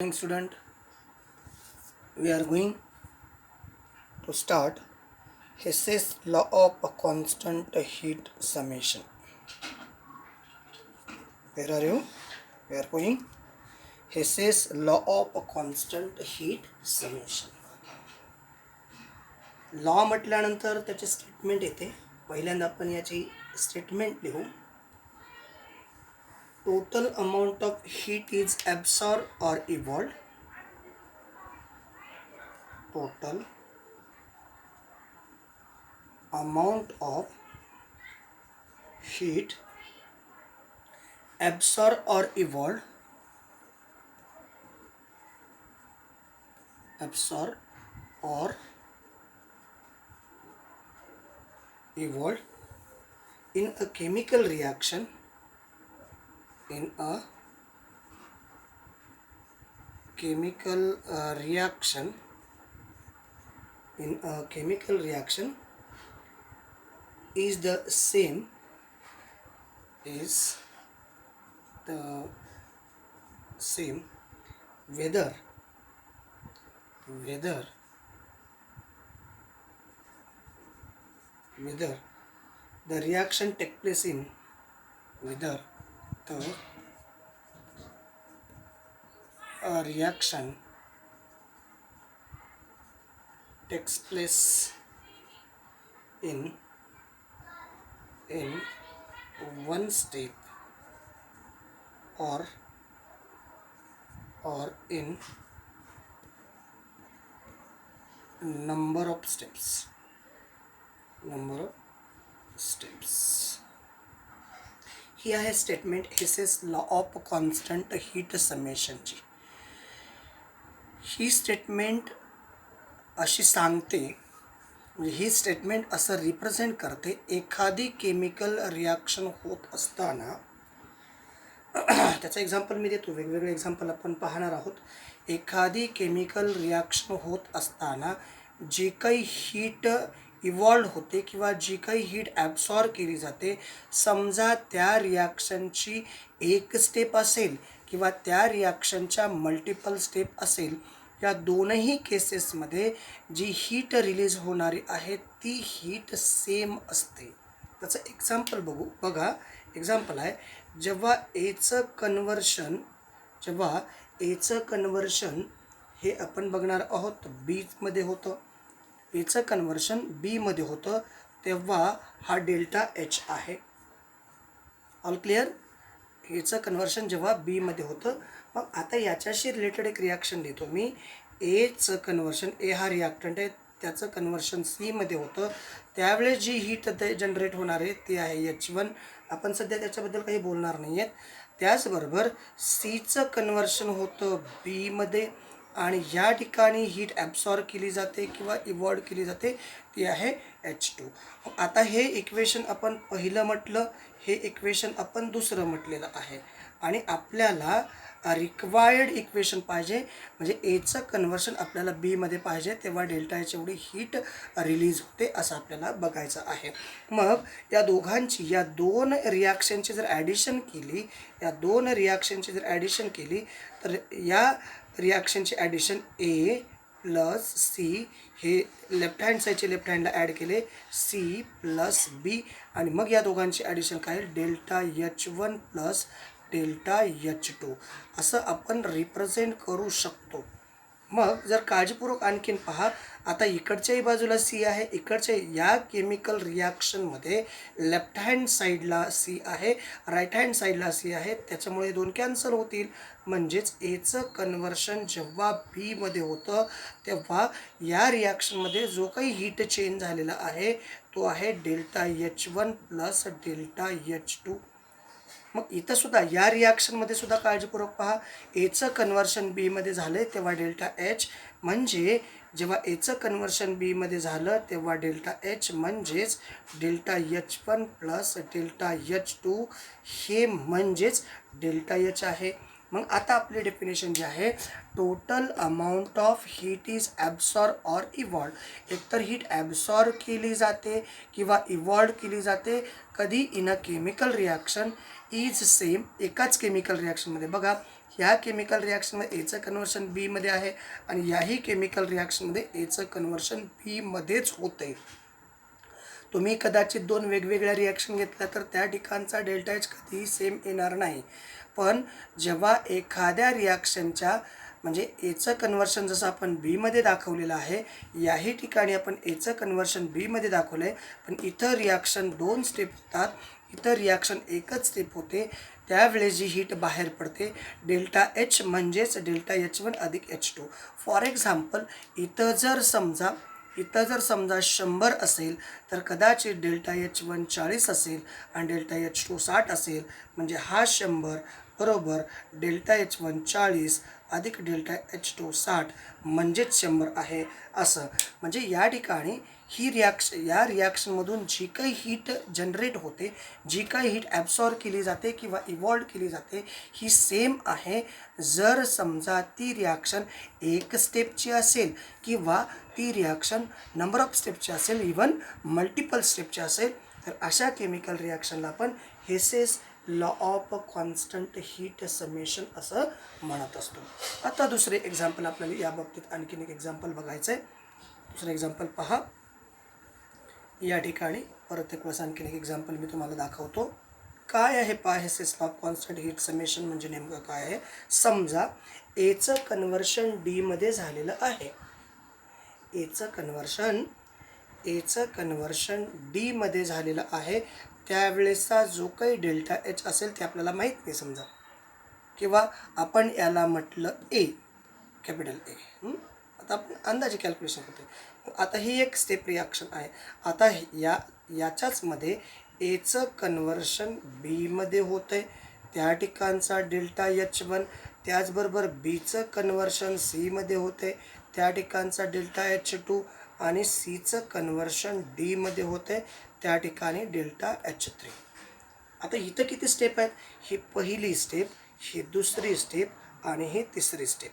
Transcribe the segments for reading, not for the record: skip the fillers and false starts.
Student, we are going to start Hess's law of a constant heat summation. Where are you? We are going Hess's law of a constant heat summation. Law म्हटल्यानंतर त्याचे statement येते. पहिल्यांदा आपण याची statement लिहू. Total amount of heat is absorb or evolved. Total amount of heat absorbed or evolved in a chemical reaction in a chemical reaction is the same whether the reaction take place in reaction takes place in one step or in number of steps. ही आहे statement Hess's law of constant heat समेशनची. ही statement अशी सांगते, म्हणजे ही statement असं represent करते, एखादी केमिकल रिॲक्शन होत असताना त्याचं एक्झाम्पल मी देतो. वेगवेगळे एक्झाम्पल आपण पाहणार आहोत. एखादी केमिकल रिॲक्शन होत असताना जे काही हीट इव्हॉल्व होते किंवा जी काही हीट ॲब्सॉर्ब केली जाते, समजा त्या रिॲक्शनची एक स्टेप असेल किंवा त्या रिॲक्शनच्या मल्टिपल स्टेप असेल, या दोनही केसेसमध्ये जी हीट रिलीज होणारी आहे ती हीट सेम असते. त्याचं एक्झाम्पल बघा. एक्झाम्पल आहे, जेव्हा एचं कन्वर्शन हे आपण बघणार आहोत बीमध्ये होतं, एचं कन्वर्शन बीमध्ये होतं, तेव्हा हा डेल्टा एच आहे. All clear? एचं कन्वर्शन जेव्हा बीमध्ये होतं. मग आता याच्याशी रिलेटेड एक रिॲक्शन देतो मी. एचं कन्वर्शन, ए हा रिॲक्टंट आहे, त्याचं कन्वर्शन सीमध्ये होतं, त्यावेळेस जी हीट जनरेट होणार आहे ती आहे H1. आपण सध्या त्याच्याबद्दल काही बोलणार नाही आहेत. त्याचबरोबर सीचं कन्वर्शन होतं बीमध्ये आणि या ठिकाणी हीट ॲब्सॉर्ब केली जाते किंवा इव्हॉल्व केली जाते, ती आहे H2. आता हे इक्वेशन आपण पहिलं म्हटलं, हे इक्वेशन आपण दुसरं म्हटलेलं आहे आणि आपल्याला रिक्वायर्ड इक्वेशन पाहिजे, म्हणजे एचं कन्वर्शन आपल्याला बीमध्ये पाहिजे, तेव्हा डेल्टा एच एवढी हीट रिलीज होते असं आपल्याला बघायचं आहे. मग या दोन रिॲक्शनची जर ॲडिशन केली, तर या रिॲक्शनची ॲडिशन ए प्लस सी, हे लेफ्ट हँड साईडचे लेफ्ट हँडला ॲड केले, सी प्लस बी, आणि मग या दोघांची ॲडिशन काय, delta H1 plus delta H2 असं आपण रिप्रेझेंट करू शकतो. मग जर काळजीपूर्वक आणखीन पहा, आता इकडच्याही बाजूला सी आहे, इकडच्या या केमिकल रिॲक्शनमध्ये लेफ्ट हँड साईडला सी आहे, राईट हँड साईडला सी आहे, त्याच्यामुळे दोन कॅन्सल होतील. म्हणजेच एचं कन्वर्शन जेव्हा बीमध्ये होतं तेव्हा या रिॲक्शनमध्ये जो काही हीट चेंज झालेला आहे तो आहे delta H1 plus delta H2. मग इथं सुद्धा या रिॲक्शनमध्ये सुद्धा काळजीपूर्वक पहा, एचं कन्वर्शन बीमध्ये झालं तेव्हा डेल्टा एच, म्हणजे जेव्हा एचं कन्वर्शन बीमध्ये झालं तेव्हा डेल्टा एच म्हणजेच delta H1 plus delta H2, हे म्हणजेच डेल्टा एच आहे. मग आता आपली डेफिनेशन जी आहे, total amount of heat is absorb or evolve. एकतर हीट ॲब्सॉर्ब केली जाते किंवा इव्हॉल्व केली जाते, कधी in a chemical reaction is same, एकाच केमिकल रिॲक्शनमध्ये. बघा ह्या केमिकल रिॲक्शनमध्ये एचं कन्व्हर्शन बीमध्ये आहे आणि याही केमिकल रिॲक्शनमध्ये एचं कन्व्हर्शन बीमध्येच होतं आहे. तुम्ही कदाचित दोन वेगवेगळ्या रिॲक्शन घेतल्या तर त्या ठिकाणचा डेल्टा एच कधीही सेम येणार नाही. पण जेव्हा एखाद्या रिॲक्शनच्या म्हणजे एचं कन्व्हर्शन जसं आपण बीमध्ये दाखवलेलं आहे, याही ठिकाणी आपण एचं कन्व्हर्शन बीमध्ये दाखवलं आहे, पण इथं रिॲक्शन 2 स्टेप होतात, इथं रिॲक्शन एकच स्टेप होते. त्यावेळेस जी हीट बाहेर पडते डेल्टा एच म्हणजेच डेल्टा H1 अधिक H2. फॉर एक्झाम्पल इथं जर समजा 100 असेल तर कदाचित डेल्टा H1 40 असेल आणि डेल्टा H2 60 असेल. म्हणजे हा 100 बरोबर डेल्टा H1 40 अधिक डेल्टा H2 60 म्हणजेच 100 आहे असं. म्हणजे या ठिकाणी या रिॲक्शनमधून जी काही हीट जनरेट होते, जी काही हीट ॲब्सॉर्ब केली जाते किंवा इव्हॉल्व केली जाते ही सेम आहे. जर समजा ती रिॲक्शन एक स्टेपची असेल किंवा ती रिॲक्शन नंबर ऑफ स्टेपची असेल, इवन मल्टिपल स्टेपची असेल, तर अशा केमिकल रिॲक्शनला आपण Hess's law of constant heat summation असं म्हणत असतो. आता दुसरे एक्झाम्पल आपल्याला या बाबतीत आणखीन एक एक्झाम्पल बघायचं आहे. दुसरं एक्झाम्पल पहा. या ठिकाणी परत एक वेळेस आणखीन एक एक्झाम्पल मी तुम्हाला दाखवतो. काय आहे पहा Hess's law of constant heat summation म्हणजे नेमकं काय आहे. समजा एचं कन्व्हर्शन डीमध्ये झालेलं आहे. एचं कन्व्हर्शन डीमध्ये झालेलं आहे. त्यावेळेसचा जो काही डेल्टा एच असेल ते आपल्याला माहीत नाही समजा, किंवा आपण याला म्हटलं ए, कॅपिटल ए. आता आपण अंदाजे कॅल्क्युलेशन करतो. आता ही एक स्टेप रिॲक्शन आहे. आता याच्याचमध्ये एचं कन्व्हर्शन बीमध्ये होतं आहे, त्या ठिकाणचा डेल्टा H1. त्याचबरोबर बीचं कन्व्हर्शन सीमध्ये होतं आहे, त्या ठिकाणचा डेल्टा H2. आणि सीचं कन्व्हर्शन डीमध्ये होतं आहे, त्या ठिकाणी डेल्टा H3. आता इथं किती स्टेप आहेत. ही पहिली स्टेप, ही दुसरी स्टेप आणि ही तिसरी स्टेप.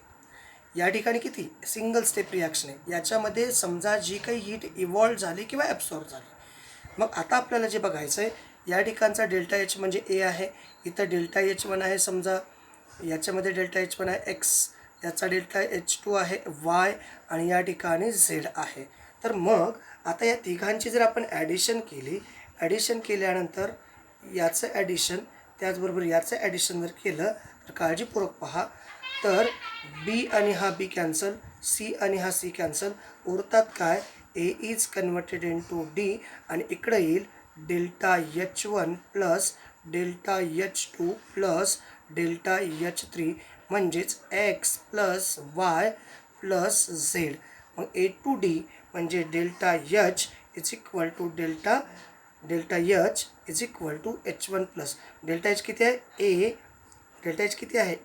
या ठिकाणी किती सिंगल स्टेप रिॲक्शन आहे. याच्यामध्ये समजा जी काही हीट इव्हॉल्व झाली किंवा ॲब्सॉर्ब झाली. मग आता आपल्याला जे बघायचं आहे, या ठिकाणचा डेल्टा एच म्हणजे ए आहे, इथं डेल्टा H1 आहे समजा, याच्यामध्ये डेल्टा H1 आहे एक्स, याचा डेल्टा H2 आहे वाय आणि या ठिकाणी झेड आहे. तर मग आता या तिघांची जर आपण ॲडिशन केल्यानंतर याचं ॲडिशन त्याचबरोबर याचं ॲडिशन जर केलं तर काळजीपूर्वक पहा, तर बी आणि हा बी कॅन्सल, सी आणि हा सी कॅन्सल, उरतात काय A is converted into D आणि इकडं येईल delta H1 plus delta H2 plus delta H3 म्हणजेच X plus Y plus Z. मग ए टू डी म्हणजे delta H is equal to delta H is equal to H1 plus delta H किती आहे A, delta H किती आहे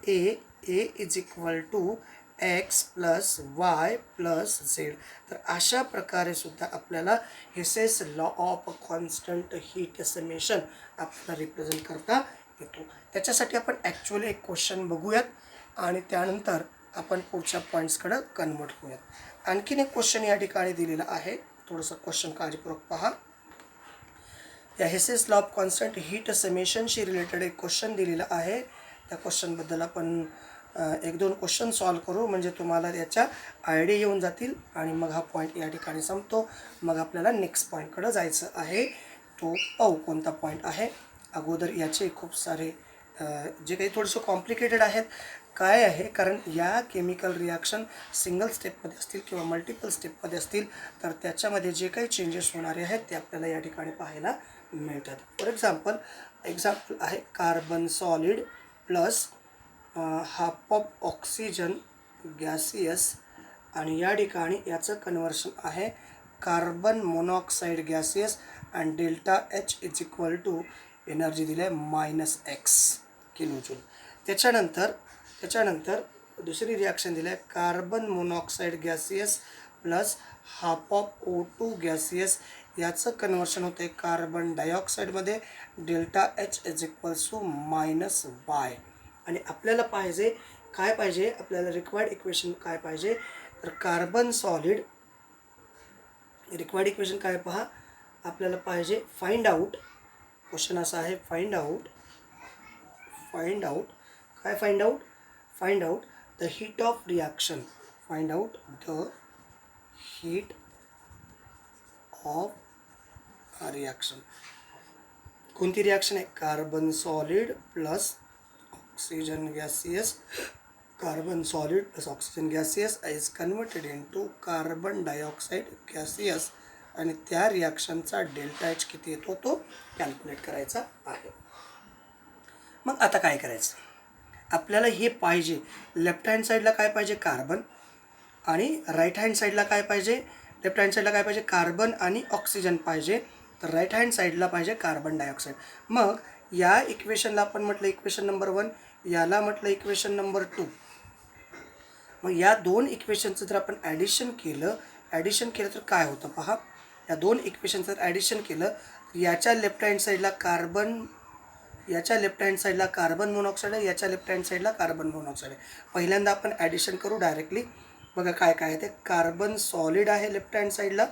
A is equal to X plus Y plus Z. तर अशा प्रकारे सुद्धा आपल्याला Hess's law of constant heat summation आपल्याला रिप्रेझेंट करता येतो. त्याच्यासाठी आपण ॲक्च्युअली एक क्वेश्चन बघूयात आणि त्यानंतर आपण पुढच्या पॉईंट्सकडं कन्वर्ट होऊयात. आणखीन एक क्वेश्चन या ठिकाणी दिलेला आहे, थोडंसं क्वेश्चन काळजीपूर्वक पहा. या Hess's law of constant heat समेशनशी रिलेटेड एक क्वेश्चन दिलेला आहे. त्या क्वेश्चनबद्दल आपण एक दोन क्वेश्चन सॉल्व करू, म्हणजे तुम्हाला याच्या आयडिया येऊन जातील आणि मग हा पॉईंट या ठिकाणी संपतो. मग आपल्याला नेक्स्ट पॉईंटकडं जायचं आहे, तो पाहू कोणता पॉईंट आहे. अगोदर याचे खूप सारे जे काही थोडंसं कॉम्प्लिकेटेड आहेत. काय आहे, कारण या केमिकल रिॲक्शन सिंगल स्टेपमध्ये असतील किंवा मल्टिपल स्टेपमध्ये असतील तर त्याच्यामध्ये जे काही चेंजेस होणारे आहेत ते आपल्याला या ठिकाणी पाहायला मिळतात. फॉर एक्झाम्पल आहे carbon solid plus half of oxygen gaseous आणि या ठिकाणी याचं कन्व्हर्शन आहे कार्बन मोनॉक्साईड गॅसियस आणि delta H is equal to energy दिली आहे -x किलोजूल. त्याच्यानंतर दुसरी रिॲक्शन दिली आहे carbon monoxide gaseous plus half of O2 gaseous, याचं कन्व्हर्शन होतं आहे कार्बन डायऑक्साईडमध्ये, delta H is equals to -y. आणि आपल्याला काय पाहिजे आपल्याला रिक्वायर्ड इक्वेशन काय पाहिजे, तर कार्बन सॉलिड रिक्वायर्ड इक्वेशन काय पहा आपल्याला पाहिजे फाइंड आउट. क्वेश्चन असा आहे find out find out the heat of reaction. Find out the heat of reaction. कोणती रिॲक्शन आहे? Carbon solid plus oxygen gaseous. Carbon solid plus oxygen gaseous is converted into carbon dioxide gaseous. आणि त्या रिॲक्शनचा delta H किती येतो तो calculate करायचा आहे. मग आता काय करायचं? आपल्याला हे पाहिजे. लेफ्ट हँड साईडला काय पाहिजे? कार्बन. आणि राईट हँड साईडला काय पाहिजे? लेफ्ट हँड साईडला काय पाहिजे? कार्बन आणि ऑक्सिजन पाहिजे. तर राईट हँड साईडला पाहिजे कार्बन डायऑक्साईड. मग या इक्वेशनला आपण म्हटलं इक्वेशन नंबर 1, याला म्हटलं इक्वेशन नंबर 2. मग या दोन इक्वेशनचं जर आपण ॲडिशन केलं तर काय होतं पहा. या दोन इक्वेशनचं जर ॲडिशन केलं, याच्या लेफ्ट हँड साईडला कार्बन, याच्या लेफ्ट हँड साईडला कार्बन मोनॉक्साईड आहे, याच्या लेफ्ट हँड साईडला कार्बन मोनॉक्साईड आहे. पहिल्यांदा आपण ॲडिशन करू डायरेक्टली. बघा काय काय आहे ते. कार्बन सॉलिड आहे लेफ्ट हँड साईडला,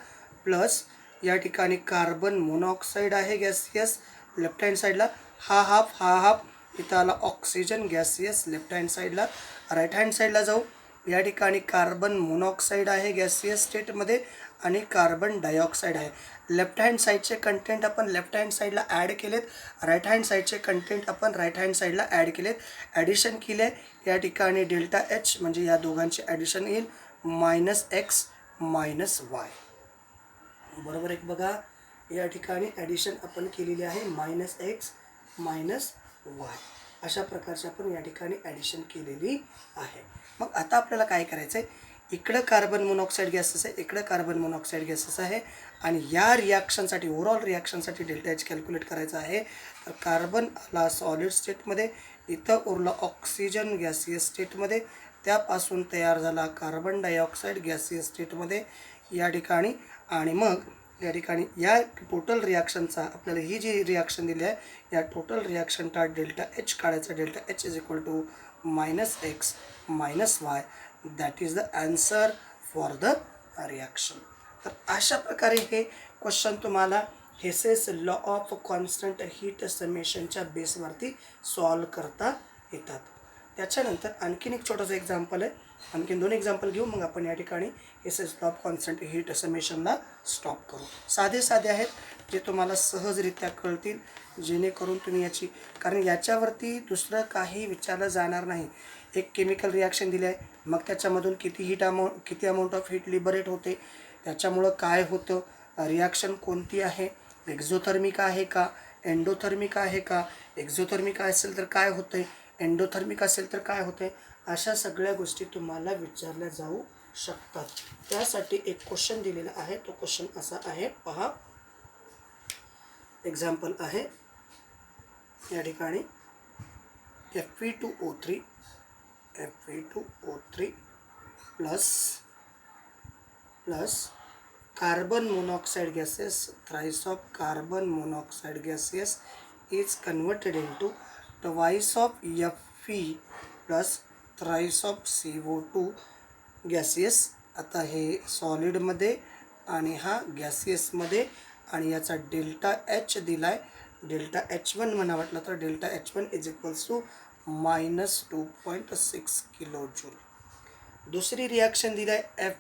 प्लस या ठिकाणी कार्बन मोनॉक्साईड आहे गॅसियस लेफ्ट हँड साईडला. हा हाफ इथं आला ऑक्सिजन गॅसियस लेफ्ट हँड साईडला. राईट हँड साईडला जाऊ. या ठिकाणी कार्बन मोनॉक्साईड आहे गॅसियस स्टेटमध्ये आणि कार्बन डायऑक्साईड आहे. लेफ्ट हँड साईडचे कंटेंट आपण लेफ्ट हँड साईडला ॲड केलेत, राईट हँड साईडचे कंटेंट आपण राईट हँड साईडला ॲड केलेत. ॲडिशन केले. या ठिकाणी डेल्टा एच म्हणजे या दोघांचे ॲडिशन येईल -x -y. बरोबर आहे बघा. या ठिकाणी ॲडिशन आपण केलेली आहे -x -y. अशा प्रकारचे आपण या ठिकाणी ॲडिशन केलेली आहे. मग आता आपल्याला काय करायचं आहे? इकडं कार्बन मोनॉक्साईड गॅसेस आहे, इकडं कार्बन मोनॉक्साईड गॅसेस आहे. आणि या रिॲक्शनसाठी ओव्हरऑल रिॲक्शनसाठी डेल्टा एच कॅल्क्युलेट करायचं आहे. तर कार्बन आला सॉलिड स्टेटमध्ये, इथं उरला ऑक्सिजन गॅसियस स्टेटमध्ये, त्यापासून तयार झाला कार्बन डायऑक्साईड गॅसियस स्टेटमध्ये या ठिकाणी. आणि मग या ठिकाणी या टोटल रिॲक्शनचा आपल्याला ही जी रिॲक्शन दिली आहे या टोटल रिॲक्शनचा डेल्टा एच काढायचा. Delta H is equal to -x -y. That is the answer for the reaction. तर अशा प्रकारे हे क्वेश्चन तुम्हाला Hess's law of constant heat समेशनच्या बेसवरती सॉल्व करता येतात. त्याच्यानंतर आणखीन एक छोटंसं एक्झाम्पल आहे. आणखीन 2 एक्झाम्पल घेऊ, मग आपण या ठिकाणी Hess's law of constant heat समेशनला स्टॉप करू. साधे आहेत, जे तुम्हाला सहजरित्या कळतील, जेणेकरून तुम्ही याची, कारण याच्यावरती दुसरं काही विचारलं जाणार नाही. एक केमिकल रिॲक्शन दिलं आहे, मग त्याच्यामधून किती अमाऊंट ऑफ हीट लिबरेट होते, त्याच्यामुळं काय होतं, रिॲक्शन कोणती आहे, एक्झोथर्मिक आहे का, एंडोथर्मिक आहे का, एक्झोथर्मिक असेल तर काय होतं, एंडोथर्मिक असेल तर काय होतं, अशा सगळ्या गोष्टी तुम्हाला विचारल्या जाऊ शकतात. त्यासाठी एक क्वेश्चन दिलेला आहे. तो क्वेश्चन असा आहे पहा. एक्झाम्पल आहे या ठिकाणी Fe2O3 plus carbon monoxide gases, thrice of carbon monoxide gases is converted into twice of Fe plus thrice of CO2 gaseous. आता हे सॉलिडमध्ये आणि हा गॅसियसमध्ये, आणि याचा डेल्टा एच दिला आहे. डेल्टा H1 म्हणा वाटलं तर delta H1 is equals to -2.6 kilo joule. दुसरी रिॲक्शन दिली आहे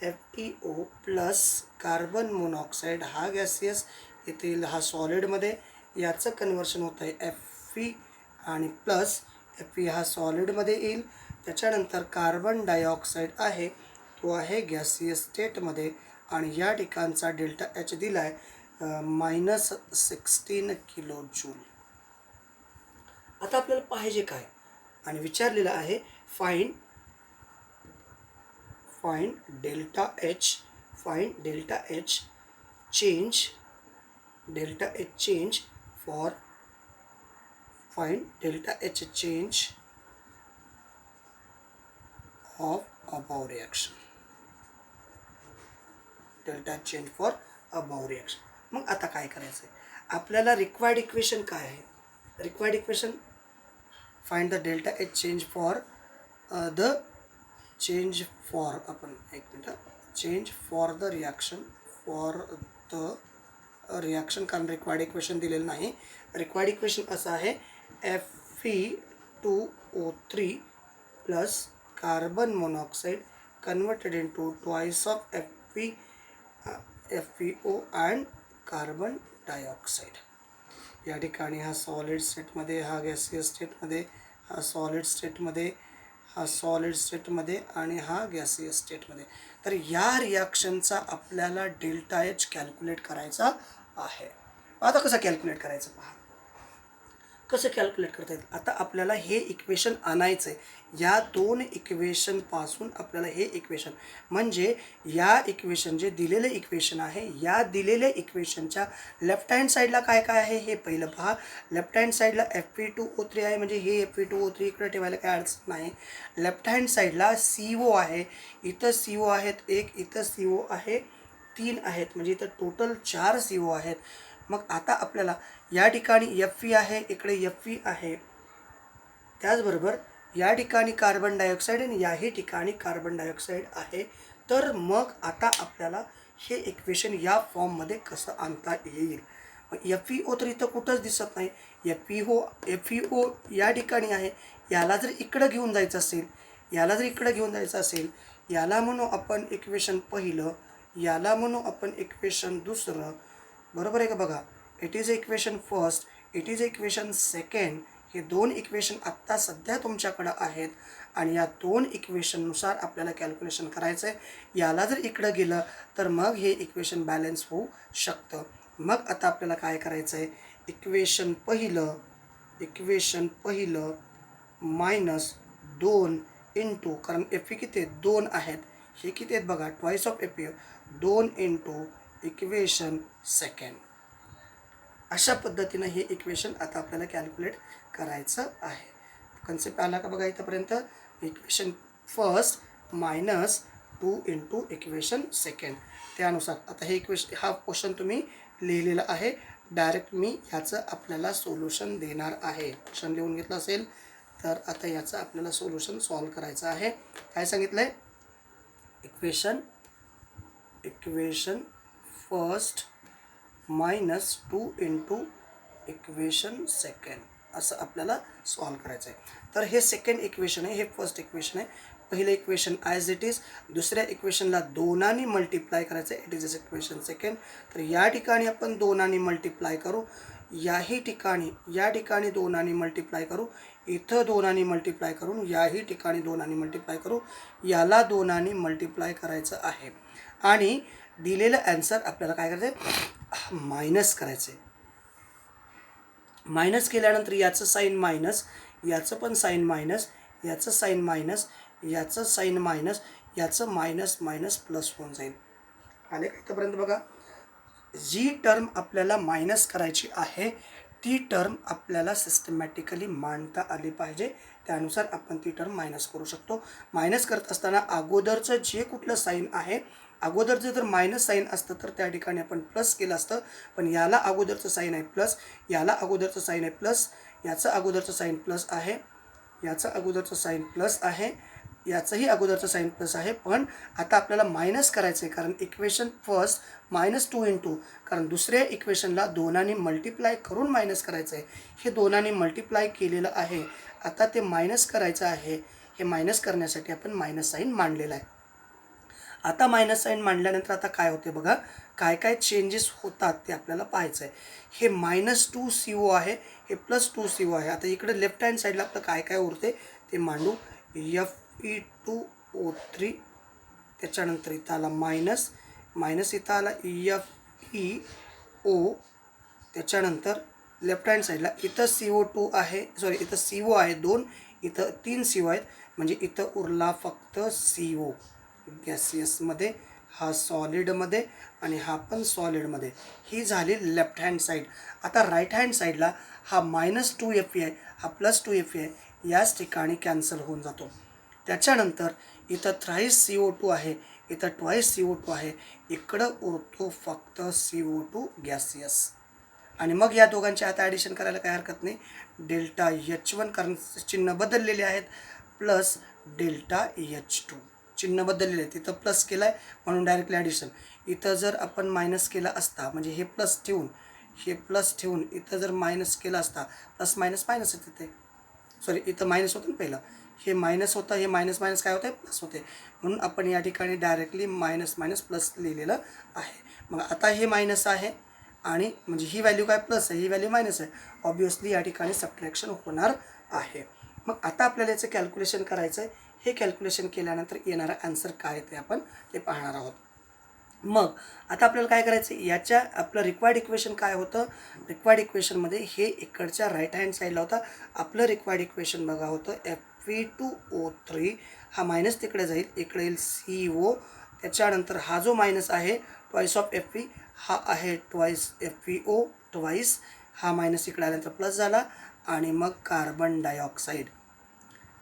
FeO प्लस कार्बन मोनॉक्साईड, हा गॅसियस येथील, हा सॉलिडमध्ये, याचं कन्वर्शन होतं आहे Fe आणि प्लस Fe हा सॉलिडमध्ये येईल. त्याच्यानंतर कार्बन डायऑक्साईड आहे, तो आहे गॅसियस स्टेटमध्ये, आणि या ठिकाणचा डेल्टा एच दिला आहे -16 किलो जूल. आता आपल्याला पाहिजे काय, आणि विचारलेलं आहे find delta H change for of above reaction. Delta change for above reaction. मग आता काय करायचं आहे आपल्याला? रिक्वायर्ड इक्वेशन काय आहे? Required equation find the delta H change for आपण एक minute, change for the reaction, कारण रिक्वायर्ड इक्वेशन दिलेलं नाही. रिक्वायर्ड इक्वेशन असं आहे Fe2 O3 plus carbon monoxide converted into twice of FeO and carbon dioxide. या ठिकाणी हा सॉलिड स्टेटमध्ये, हा गॅसियस स्टेटमध्ये, हा सॉलिड स्टेटमध्ये, हा सॉलिड स्टेटमध्ये आणि हा गॅसियस स्टेटमध्ये. तर या रिॲक्शनचा आपल्याला डेल्टा एच कॅल्क्युलेट करायचा आहे. आता कसं कॅल्क्युलेट करायचं पहा. कसं कॅल्क्युलेट करता येईल. आता आपल्याला हे इक्वेशन आणायचं आहे. या दोन इक्वेशनपासून आपल्याला हे इक्वेशन, म्हणजे या इक्वेशन जे दिलेलं इक्वेशन आहे, या दिलेल्या इक्वेशनच्या लेफ्ट हँड साईडला काय काय आहे हे पहिलं पहा. लेफ्ट हँड साईडला Fe2O3 आहे, म्हणजे हे Fe2O3 इकडे ठेवायला काय अडचण नाही. लेफ्ट हँड साईडला CO आहे, इथं CO आहेत एक, इथं CO आहे 3 आहेत, म्हणजे इथं टोटल 4 CO आहेत. मग आता आपल्याला या ठिकाणी Fe आहे, इकडे Fe आहे, त्याचबरोबर या ठिकाणी कार्बन डायऑक्साईड आणि याही ठिकाणी कार्बन डायऑक्साईड आहे. तर मग आता आपल्याला हे इक्वेशन या फॉर्ममध्ये कसं आणता येईल. FeO तर इथं कुठंच दिसत नाही. FeO या ठिकाणी आहे. याला जर इकडं घेऊन जायचं असेल, याला जर इकडं घेऊन जायचं असेल, याला म्हणू आपण इक्वेशन पहिलं, याला म्हणू आपण इक्वेशन दुसरं. बरोबर आहे का बघा. It is equation first, it is equation second. हे दोन इक्वेशन आत्ता सध्या तुमच्याकडं आहेत आणि या दोन इक्वेशननुसार आपल्याला कॅल्क्युलेशन करायचं आहे. याला जर इकडं गेलं तर मग हे इक्वेशन बॅलन्स होऊ शकतं. मग आता आपल्याला काय करायचं आहे. इक्वेशन पहिलं -2 इंटू, कारण Fe किती आहेत 2 आहेत, हे किती आहेत बघा twice of Fe, 2 into equation second. अशा पद्धतीनं हे इक्वेशन आता आपल्याला कॅल्क्युलेट करायचं आहे. कन्सेप्ट आला का बघा इथंपर्यंत. Equation first -2 into equation second. त्यानुसार आता हे इक्वेशन, हा क्वेश्चन तुम्ही लिहिलेला आहे. डायरेक्ट मी याचं आपल्याला सोल्युशन देणार आहे. क्वेश्चन लिहून घेतलं असेल तर आता याचं आपल्याला सोल्युशन सॉल्व करायचं आहे. काय सांगितलं आहे. Equation first -2 into equation second, असं आपल्याला सॉल्व करायचं आहे. तर हे सेकंड इक्वेशन आहे, हे फर्स्ट इक्वेशन आहे. पहिलं इक्वेशन ॲज इट इज, दुसऱ्या इक्वेशनला 2 मल्टिप्लाय करायचं आहे. It is equation second. तर या ठिकाणी आपण 2 मल्टिप्लाय करू, याही ठिकाणी, या ठिकाणी 2 मल्टिप्लाय करू, इथं 2 मल्टिप्लाय करून याही ठिकाणी 2 मल्टिप्लाय करू, याला 2 मल्टिप्लाय करायचं आहे. आणि दिलेलं ॲन्सर आपल्याला काय करायचं आहे, मायनस करायचं आहे. मायनस केल्यानंतर याचं साईन मायनस, याचं पण साईन मायनस, याचं साईन मायनस, याचं साईन मायनस, याचं मायनस मायनस प्लस होऊन जाईल. आले का इथंपर्यंत बघा. जी टर्म आपल्याला मायनस करायची आहे ती टर्म आपल्याला सिस्टमॅटिकली मांडता आली पाहिजे. त्यानुसार आपण ती टर्म मायनस करू शकतो. मायनस करत असताना अगोदरचं जे कुठलं साईन आहे, अगोदरचं जर मायनस साईन असतं तर त्या ठिकाणी आपण प्लस केलं असतं. पण याला अगोदरचं साईन आहे प्लस, याला अगोदरचं साईन आहे प्लस, याचं अगोदरचं साईन प्लस आहे, याचं अगोदरचं साईन प्लस आहे, याचंही अगोदरचं साईन प्लस आहे. पण आता आपल्याला मायनस करायचं आहे, कारण इक्वेशन फर्स्ट -2 इंटू, कारण दुसऱ्या इक्वेशनला 2 मल्टिप्लाय करून मायनस करायचं आहे. हे 2 मल्टिप्लाय केलेलं आहे. आता ते मायनस करायचं आहे. हे मायनस करण्यासाठी आपण मायनस साईन मांडलेलं आहे. आता मायनस साईन मांडल्यानंतर आता काय होते बघा, काय काय चेंजेस होतात ते आपल्याला पाहायचं आहे. हे -2 CO आहे, हे +2 CO आहे. आता इकडे लेफ्ट हँड साईडला आपलं काय काय उरते ते मांडू. Fe2O3, त्याच्यानंतर इथं आला मायनस, इथं आला FeO, त्याच्यानंतर लेफ्ट हँड साईडला इथं CO2 आहे, सॉरी इथं CO आहे 2, इथं 3 CO आहेत, म्हणजे इथं उरला फक्त CO गॅसियसमध्ये, हा सॉलिडमध्ये आणि हा पण सॉलिडमध्ये. ही झाली लेफ्ट हँड साईड. आता राईट हँड साईडला हा -2 Fe आहे, हा +2 Fe आहे, याच ठिकाणी कॅन्सल होऊन जातो. त्याच्यानंतर इथं थ्राईस CO2 आहे, इथं ट्वाईस CO2 आहे, इकडं उरतो फक्त CO2 गॅसियस. आणि मग या दोघांची आता ॲडिशन करायला काही हरकत नाही. डेल्टा H1, कारण चिन्ह बदललेले आहेत, प्लस डेल्टा H2 चिन्ह बदललेले आहे. तिथं प्लस केलं आहे म्हणून डायरेक्टली ॲडिशन. इथं जर आपण मायनस केला असता, म्हणजे हे प्लस ठेवून, हे प्लस ठेवून इथं जर मायनस केला असता, प्लस मायनस मायनस आहे तिथे, सॉरी इथं मायनस होतं ना पहिलं, हे मायनस होतं, हे मायनस मायनस काय होतं आहे प्लस होते, म्हणून आपण या ठिकाणी डायरेक्टली मायनस मायनस प्लस लिहिलेलं आहे. मग आता हे मायनस आहे आणि म्हणजे ही व्हॅल्यू काय प्लस आहे, ही व्हॅल्यू मायनस आहे, ऑब्वियसली या ठिकाणी सबट्रॅक्शन होणार आहे. मग आता आपल्याला याचं कॅल्क्युलेशन करायचं आहे. हे कॅल्क्युलेशन केल्यानंतर येणारा आन्सर काय ते आपण ते पाहणार आहोत. मग आता आपल्याला काय करायचं आहे, याच्या आपलं रिक्वायर्ड इक्वेशन काय होतं, रिक्वायर्ड इक्वेशनमध्ये हे इकडच्या राईट हँड साईडला होता. आपलं रिक्वायर्ड इक्वेशन बघा होतं Fe2O3, हा मायनस तिकडे जाईल, इकडे येईल CO, त्याच्यानंतर हा जो मायनस आहे ट्वाईस ऑफ Fe, हा आहे ट्वाईस FeO ट्वाईस, हा मायनस इकडे आल्यानंतर प्लस झाला आणि मग कार्बन डायऑक्साईड.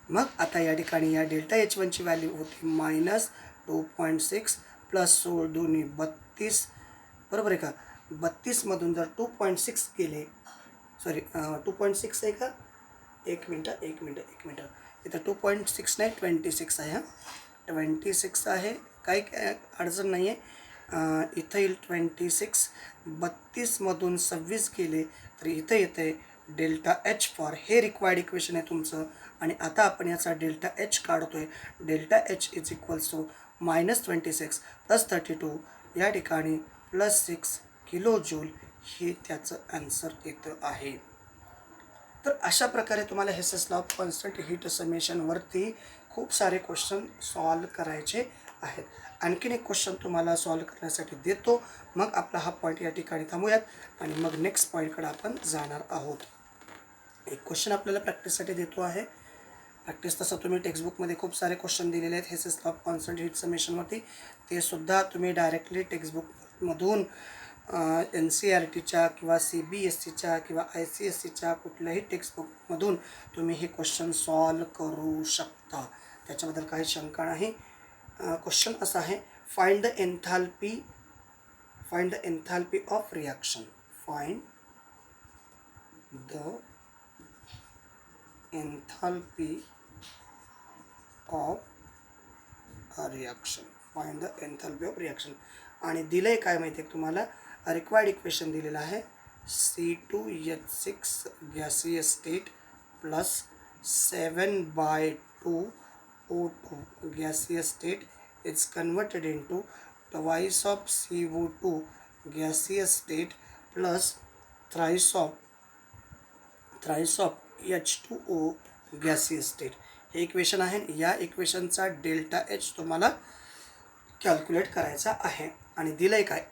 मग आता या ठिकाणी या डेल्टा H1ची व्हॅल्यू होती -2.6 प्लस 16 दोन्ही 32, बरोबर आहे का. 32मधून जर 2.6 गेले, सॉरी 2.6 आहे का, एक मिनटं इथं 2.6 नाही 26 आहे, हां 26 आहे, काही अडचण नाही आहे. इथं येईल 26, 32मधून 26 गेले तर इथं येतं आहे डेल्टा H फॉर, हे रिक्वायर्ड इक्वेशन आहे तुमचं. आणि आता आपण याचा डेल्टा H काढतो आहे. Delta H is equals to -26 plus 32, या ठिकाणी +6 किलो जूल, हे त्याचं आन्सर येतं आहे. तर अशा प्रकारे तुम्हाला Hess's law of constant heat समेशनवरती खूप सारे क्वेश्चन सॉल्व करायचे आहेत. आणखीन एक क्वेश्चन तुम्हाला सॉल्व करण्यासाठी देतो, मग आपला हा पॉईंट या ठिकाणी थांबूयात आणि मग नेक्स्ट पॉईंटकडे आपण जाणार आहोत. एक क्वेश्चन आपल्याला प्रॅक्टिससाठी देतो आहे. प्रॅक्टिस तसं तुम्ही टेक्स्टबुकमध्ये खूप सारे क्वेश्चन दिलेले आहेत Hess's law of constant heat समेशनवरती, ते सुद्धा तुम्ही डायरेक्टली टेक्स्टबुकमधून NCERTच्या किंवा CBSEच्या किंवा ICSEच्या कुठल्याही टेक्स्टबुकमधून तुम्ही हे क्वेश्चन सॉल्व करू शकता, त्याच्याबद्दल काही शंका नाही. क्वेश्चन असा आहे, find the enthalpy of reaction, find the enthalpy of reaction, find the enthalpy of reaction. आणि दिलं आहे काय माहिती आहे तुम्हाला, रिक्वायर्ड इक्वेशन दिलेलं आहे C2H6 gaseous state plus 7/2 O2 gaseous state is converted into twice of CO2 gaseous state plus thrice of H2O gaseous state. हे इक्वेशन आहे. या इक्वेशनचा डेल्टा H तुम्हाला कॅल्क्युलेट करायचा आहे. आणि दिलं आहे काय,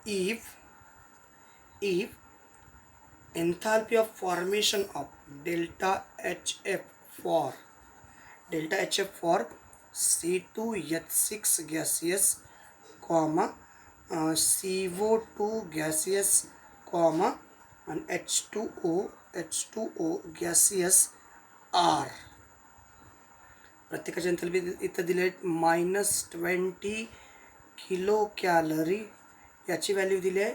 if enthalpy of formation of delta HF for C2H6 gaseous comma CO2 gaseous comma आणि H2O गॅसियस R. प्रत्येकाची एन्थाल्पी इथं दिले आहेत -20 किलो कॅलरी, याची व्हॅल्यू दिली आहे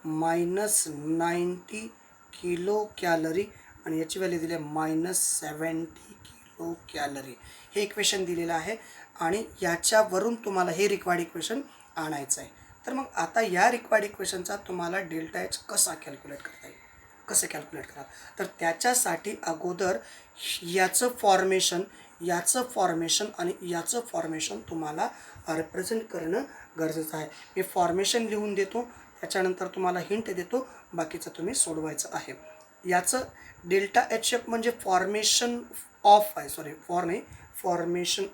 -90 किलो कॅलरी आणि याची व्हॅल्यू दिली आहे -70 किलो कॅलरी. हे इक्वेशन दिलेलं आहे आणि याच्यावरून तुम्हाला हे रिक्वायर्ड इक्वेशन आणायचं आहे. तर मग आता या रिक्वायर्ड इक्वेशनचा तुम्हाला डेल्टा H कसा कॅल्क्युलेट करता येईल, कसं कॅल्क्युलेट करा, तर त्याच्यासाठी अगोदर याचं फॉर्मेशन आणि याचं फॉर्मेशन तुम्हाला रिप्रेझेंट करणं गरजेचं आहे. मी फॉर्मेशन लिहून देतो, त्याच्यानंतर तुम्हाला हिंट देतो, बाकीचं तुम्ही सोडवायचं आहे. याचं डेल्टा HF म्हणजे फॉर्मेशन ऑफ आहे, सॉरी फॉर्मेशन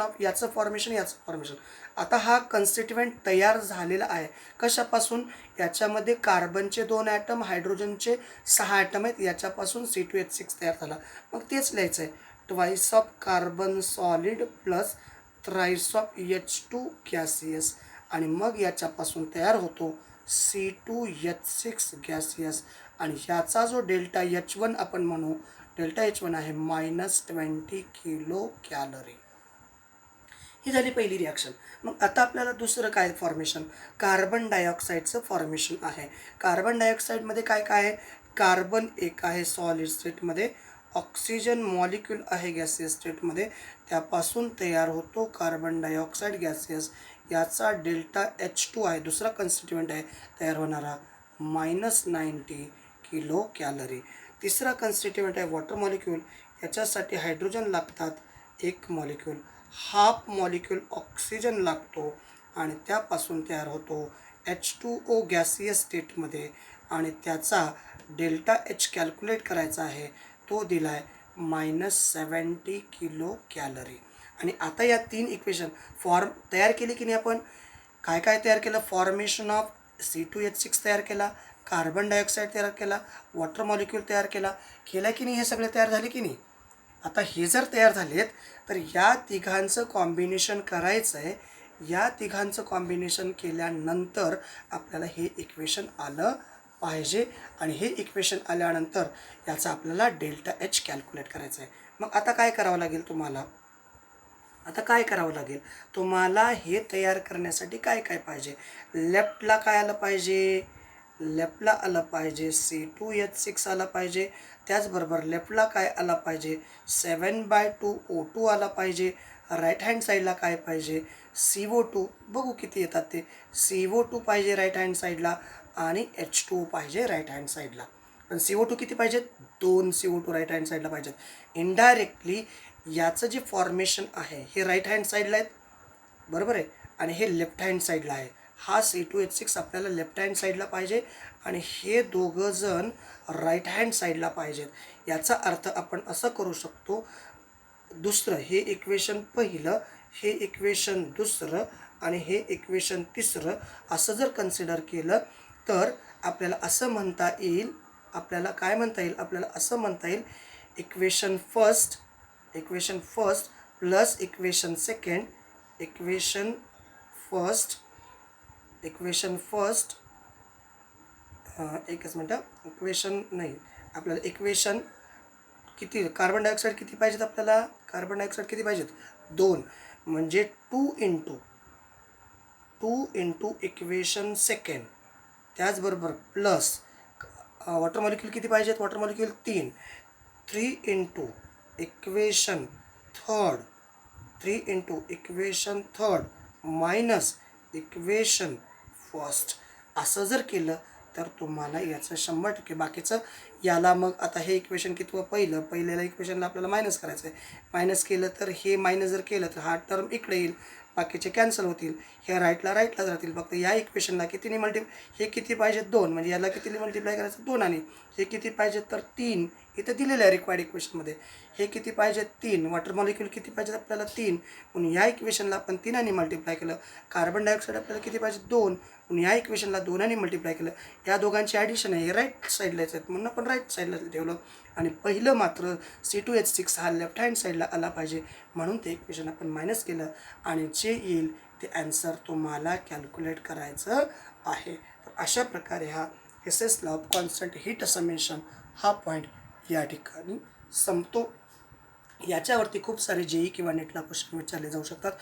ऑफ, याचं फॉर्मेशन. आता हा कन्स्टिट्युएंट तयार झालेला आहे कशापासून, याच्यामध्ये कार्बनचे 2 ॲटम, हायड्रोजनचे 6 ॲटम आहेत, याच्यापासून C2H6 तयार झाला. मग तेच लिहायचं आहे, twice of carbon solid plus thrice of H2 gaseous, आणि मग याच्यापासून तयार होतो C2H6 गॅसियस, आणि ह्याचा जो डेल्टा H1 आपण म्हणू, डेल्टा H1 आहे -20 किलो कॅलरी. ही झाली पहिली रिॲक्शन. मग आता आपल्याला दुसरं काय फॉर्मेशन, कार्बन डायऑक्साईडचं फॉर्मेशन आहे. कार्बन डायऑक्साईडमध्ये काय काय आहे, कार्बन एक आहे सॉलिड स्टेटमध्ये, ऑक्सिजन मॉलिक्यूल आहे गॅसियस स्टेटमध्ये, त्यापासून तयार होतो कार्बन डायऑक्साईड गॅसियस. याचा डेल्टा H2 आहे, दुसरा कन्स्टिट्युएंट आहे तयार होणारा, -90 किलो कॅलरी. तिसरा कन्स्टिट्युएंट आहे वॉटर मॉलिक्यूल. याच्यासाठी हायड्रोजन लागतात 1 मॉलिक्यूल, हाफ मॉलिक्यूल ऑक्सिजन लागतो आणि त्यापासून तयार होतो H2O गॅसियस स्टेटमध्ये. आणि त्याचा डेल्टा एच कॅल्क्युलेट करायचा आहे. तो दिला आहे -70 किलो कॅलरी. आणि आता या 3 इक्वेशन फॉर्म तयार केली की नाही आपण. काय काय तयार केलं. फॉर्मेशन ऑफ C2H6 तयार केला, कार्बन डायऑक्साईड तयार केला, वॉटर मॉलिक्यूल तयार केला की नाही. हे सगळे तयार झाले की नाही. आता हे जर तयार झालेत तर या तिघांचं कॉम्बिनेशन करायचं आहे. या तिघांचं कॉम्बिनेशन केल्यानंतर आपल्याला हे इक्वेशन आलं पाहिजे. आणि हे इक्वेशन आल्यानंतर याचा आपल्याला डेल्टा एच कॅल्क्युलेट करायचं आहे. मग आता काय करावं लागेल तुम्हाला. तुम्हाला हे तयार करण्यासाठी काय काय पाहिजे. लेफ्टला काय आलं पाहिजे. लेफ्टला आलं पाहिजे C2H6 आला पाहिजे. त्याचबरोबर लेफ्टला काय आला पाहिजे 7/2 O2 आला पाहिजे. राईट हँड साईडला काय पाहिजे CO2. बघू किती येतात ते. CO2 पाहिजे राईट हँड साईडला आणि H2O पाहिजे राईट हँड साईडला. पण CO2 किती पाहिजेत. 2 CO2 राईट हँड साईडला पाहिजेत. इनडायरेक्टली याचं जे फॉर्मेशन आहे हे राईट हँड साईडला आहेत, बरोबर आहे, आणि हे लेफ्ट हँड साईडला आहे. हा C2H6 आपल्याला लेफ्ट हँड साईडला पाहिजे आणि हे दोघं जण राईट हँड साईडला पाहिजेत. याचा अर्थ आपण असं करू शकतो. दुसरं हे इक्वेशन पहिलं, हे इक्वेशन दुसरं आणि हे इक्वेशन तिसरं असं जर कन्सिडर केलं तर आपल्याला असं म्हणता येईल. आपल्याला असं म्हणता येईल equation first plus equation second. Equation first एकच मिनटं. इक्वेशन नाही, आपल्याला इक्वेशन किती कार्बन डायऑक्साईड किती पाहिजेत. आपल्याला कार्बन डायऑक्साईड किती पाहिजेत 2. म्हणजे 2 इंटू इक्वेशन सेकंड. त्याचबरोबर प्लस वॉटर मॉलिक्यूल किती पाहिजेत. Water molecule 3 into equation third minus equation first. असं जर केलं तर तुम्हाला याचं 100% बाकीचं याला. मग आता हे इक्वेशन किती पहिल्याला इक्वेशनला आपल्याला मायनस करायचं आहे. मायनस केलं तर हे मायनस जर केलं तर हा टर्म इकडे येईल, बाकीचे कॅन्सल होतील. हे राईटलाच राहतील. फक्त या इक्वेशनला कितीने हे किती पाहिजेत 2, म्हणजे याला कितीने मल्टिप्लाय करायचं 2. आणि हे किती पाहिजेत तर 3. इथं दिलेलं आहे रिक्वायर्ड इक्वेशनमध्ये. हे किती पाहिजेत 3. वॉटर मॉलिक्यूल किती पाहिजेत आपल्याला 3. म्हणून या इक्वेशनला आपण 3 मल्टिप्लाय केलं. कार्बन डायऑक्साईड आपल्याला किती पाहिजे 2. म्हणून या इक्वेशनला 2 मल्टिप्लाय केलं. या दोघांची ॲडिशन आहे. हे राईट साईडलाच आहेत म्हणून आपण राईट साईडला ठेवलं. आणि पहिलं मात्र C2H6 हा लेफ्ट हँड साईडला आला पाहिजे म्हणून ते इक्वेशन आपण मायनस केलं. आणि जे येईल ते ॲन्सर तुम्हाला कॅल्क्युलेट करायचं आहे. तर अशा प्रकारे हा SS law of constant heat summation हा पॉईंट या ठिकाणी संपतो. याच्यावरती खूप सारे JEE किंवा नेटला क्वेश्चन विचारले जाऊ शकतात.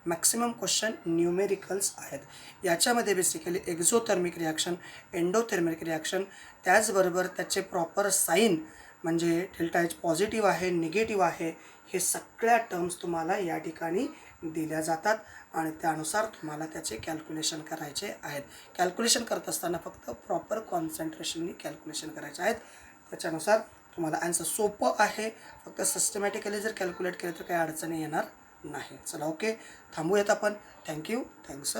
मॅक्सिमम क्वेश्चन न्यूमेरिकल्स आहेत. याच्यामध्ये basically exothermic reaction, endothermic reaction, त्याचबरोबर त्याचे प्रॉपर साईन म्हणजे डेल्टा एच पॉझिटिव्ह आहे, निगेटिव्ह आहे, हे सगळ्या टर्म्स तुम्हाला या ठिकाणी दिल्या जातात. आणि त्यानुसार तुम्हाला त्याचे कॅल्क्युलेशन करायचे आहेत. कॅल्क्युलेशन करत असताना फक्त प्रॉपर कॉन्सन्ट्रेशननी कॅल्क्युलेशन करायचे आहेत. त्याच्यानुसार तुम्हाला ॲन्सर सोपं आहे. फक्त सिस्टमॅटिकली जर कॅल्क्युलेट केलं तर काही अडचणी येणार नाही. चला ओके, थांबूयात आपण. थँक्यू. थँक्स